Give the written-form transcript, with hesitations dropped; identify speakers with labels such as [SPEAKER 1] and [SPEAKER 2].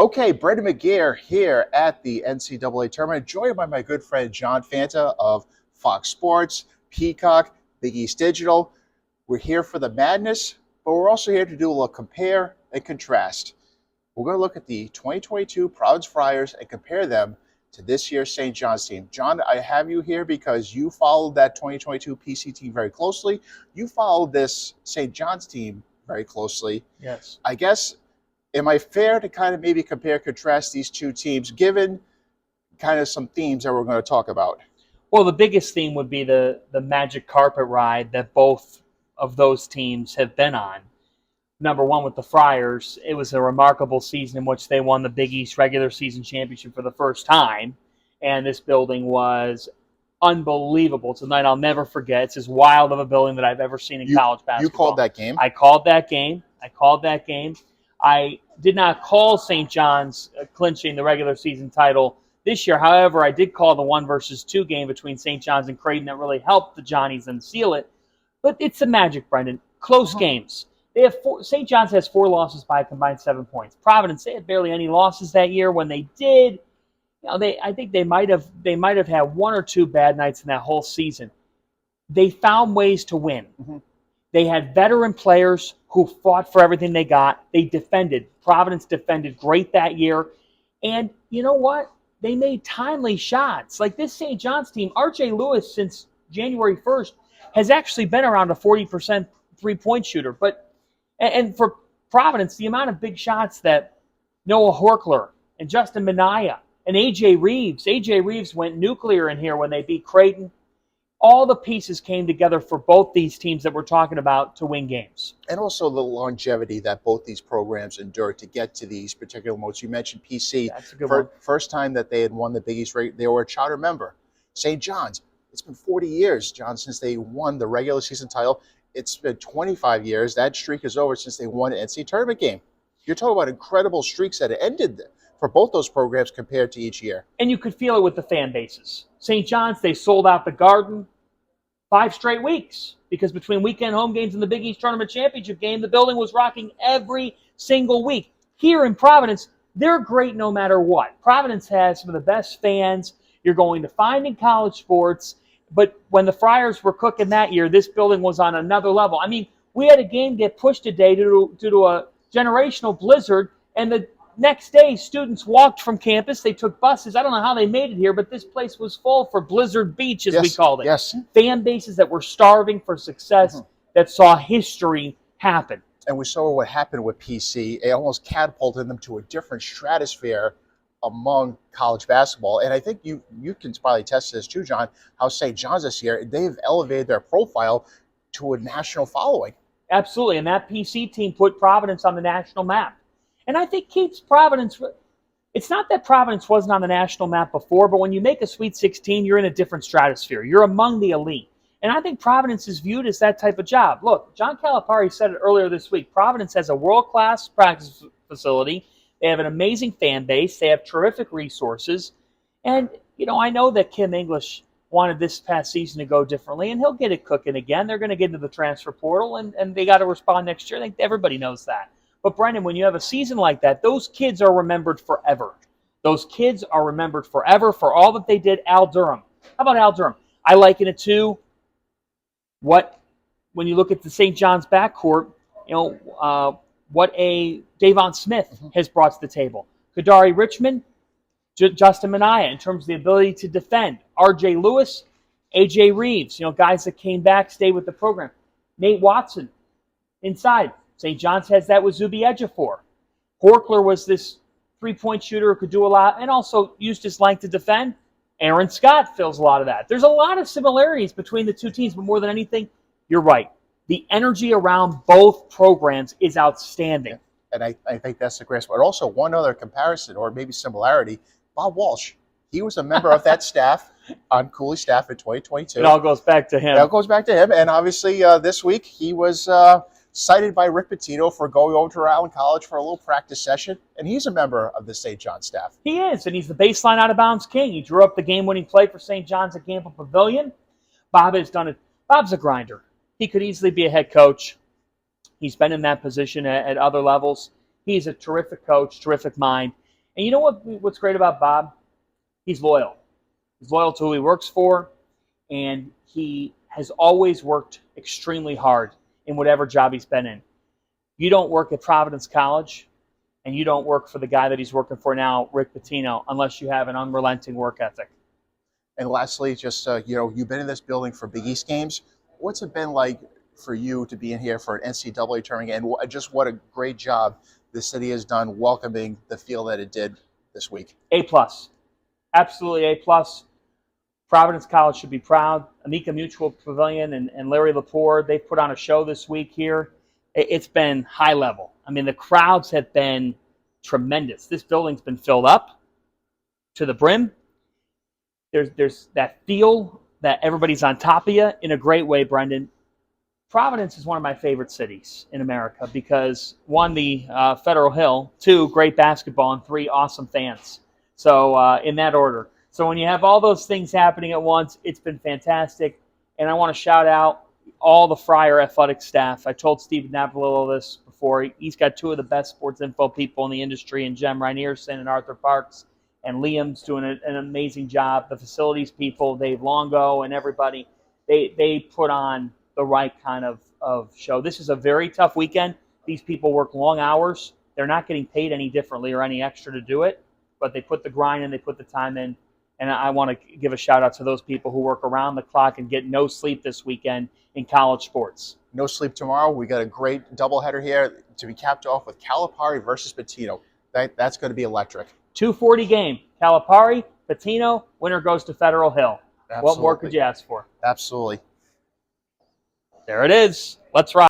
[SPEAKER 1] Okay, Brendan McGair here at the NCAA Tournament, joined by my good friend John Fanta of Fox Sports, Peacock, Big East Digital. We're here for the madness, but we're also here to do a little compare and contrast. We're going to look at the 2022 Providence Friars and compare them to this year's St. John's team. John, I have you here because you followed that 2022 PC team very closely. You followed this St. John's team very closely.
[SPEAKER 2] Yes.
[SPEAKER 1] I guess, am I fair to kind of maybe compare, contrast these two teams, given kind of some themes that we're going to talk about?
[SPEAKER 2] Well, the biggest theme would be the magic carpet ride that both of those teams have been on. Number one, with the Friars, it was a remarkable season in which they won the Big East regular season championship for the first time, and this building was unbelievable. It's a night I'll never forget. It's as wild of a building that I've ever seen in college basketball.
[SPEAKER 1] You called that game?
[SPEAKER 2] I called that game. I did not call St. John's clinching the regular season title this year. However, I did call the 1-2 game between St. John's and Creighton that really helped the Johnnies unseal it. But it's the magic, Brendan. Close games. They have St. John's has 4 losses by a combined 7 points. Providence, they had barely any losses that year. When they did, I think they might have had 1 or 2 bad nights in that whole season. They found ways to win. Mm-hmm. They had veteran players who fought for everything they got. They defended. Providence defended great that year. And you know what? They made timely shots. Like this St. John's team, R.J. Lewis, since January 1st, has actually been around a 40% three-point shooter. And for Providence, the amount of big shots that Noah Horkler and Justin Minaya and A.J. Reeves went nuclear in here when they beat Creighton. All the pieces came together for both these teams that we're talking about to win games.
[SPEAKER 1] And also the longevity that both these programs endured to get to these particular modes. You mentioned PC.
[SPEAKER 2] That's a good one.
[SPEAKER 1] First time that they had won the Big East, they were a charter member. St. John's, it's been 40 years, John, since they won the regular season title. It's been 25 years. That streak is over since they won an NCAA tournament game. You're talking about incredible streaks that ended for both those programs compared to each year.
[SPEAKER 2] And you could feel it with the fan bases. St. John's, they sold out the Garden 5 straight weeks because between weekend home games and the Big East Tournament Championship game, the building was rocking every single week. Here in Providence, they're great no matter what. Providence has some of the best fans you're going to find in college sports. But when the Friars were cooking that year, this building was on another level. I mean, we had a game get pushed today due to a generational blizzard, and the next day students walked from campus. They took buses. I don't know how they made it here, but this place was full for Blizzard Beach, as we called it.
[SPEAKER 1] Yes.
[SPEAKER 2] Fan bases that were starving for success that saw history happen.
[SPEAKER 1] And we saw what happened with PC. It almost catapulted them to a different stratosphere among college basketball. And I think you can probably attest to this too, John, how St. John's this year, they've elevated their profile to a national following.
[SPEAKER 2] Absolutely. And that PC team put Providence on the national map. And I think keeps Providence. It's not that Providence wasn't on the national map before, but when you make a Sweet 16, you're in a different stratosphere. You're among the elite. And I think Providence is viewed as that type of job. Look, John Calipari said it earlier this week. Providence has a world-class practice facility. They have an amazing fan base. They have terrific resources. And, I know that Kim English wanted this past season to go differently, and he'll get it cooking again. They're going to get into the transfer portal, and they got to respond next year. I think everybody knows that. But, Brendan, when you have a season like that, those kids are remembered forever. Those kids are remembered forever for all that they did. Al Durham. How about Al Durham? I liken it to when you look at the St. John's backcourt, what a Davon Smith has brought to the table. Kadari Richmond, Justin Minaya in terms of the ability to defend. R.J. Lewis, A.J. Reeves, guys that came back, stayed with the program. Nate Watson inside. St. John's has that with Zuby Ejiofor. Horkler was this three-point shooter who could do a lot and also used his length to defend. Aaron Scott fills a lot of that. There's a lot of similarities between the two teams, but more than anything, you're right. The energy around both programs is outstanding.
[SPEAKER 1] And I think that's the greatest. But also one other comparison or maybe similarity, Bob Walsh. He was a member of that staff on Cooley's staff in 2022.
[SPEAKER 2] It all goes back to him.
[SPEAKER 1] It all goes back to him. And obviously this week he was cited by Rick Pitino for going over to Rhode Island College for a little practice session. And he's a member of the St. John's staff.
[SPEAKER 2] He is, and he's the baseline out-of-bounds king. He drew up the game-winning play for St. John's at Gamble Pavilion. Bob has done it. Bob's a grinder. He could easily be a head coach. He's been in that position at other levels. He's a terrific coach, terrific mind. And you know what's great about Bob? He's loyal. He's loyal to who he works for, and he has always worked extremely hard in whatever job he's been in. You don't work at Providence College, and you don't work for the guy that he's working for now, Rick Pitino, unless you have an unrelenting work ethic.
[SPEAKER 1] And lastly, just you've been in this building for Big East games. What's it been like for you to be in here for an NCAA tournament? And just what a great job the city has done welcoming the field that it did this week.
[SPEAKER 2] A+. Absolutely A+. Providence College should be proud. Amica Mutual Pavilion and Larry Lepore, they've put on a show this week here. It's been high level. I mean, the crowds have been tremendous. This building's been filled up to the brim. There's that feel that everybody's on top of you in a great way, Brendan. Providence is one of my favorite cities in America because, one, the Federal Hill, two, great basketball, and three, awesome fans. So in that order. So when you have all those things happening at once, it's been fantastic. And I want to shout out all the Friar athletic staff. I told Steve Napolillo this before. He's got two of the best sports info people in the industry in Jem Reinierson and Arthur Parks. And Liam's doing an amazing job. The facilities people, Dave Longo and everybody, they put on the right kind of show. This is a very tough weekend. These people work long hours. They're not getting paid any differently or any extra to do it, but they put the grind in, they put the time in. And I want to give a shout out to those people who work around the clock and get no sleep this weekend in college sports.
[SPEAKER 1] No sleep tomorrow. We got a great doubleheader here to be capped off with Calipari versus Pitino. That's going to be electric.
[SPEAKER 2] 2:40 game. Calipari, Pitino, winner goes to Federal Hill.
[SPEAKER 1] Absolutely.
[SPEAKER 2] What more could you ask for?
[SPEAKER 1] Absolutely.
[SPEAKER 2] There it is. Let's rock.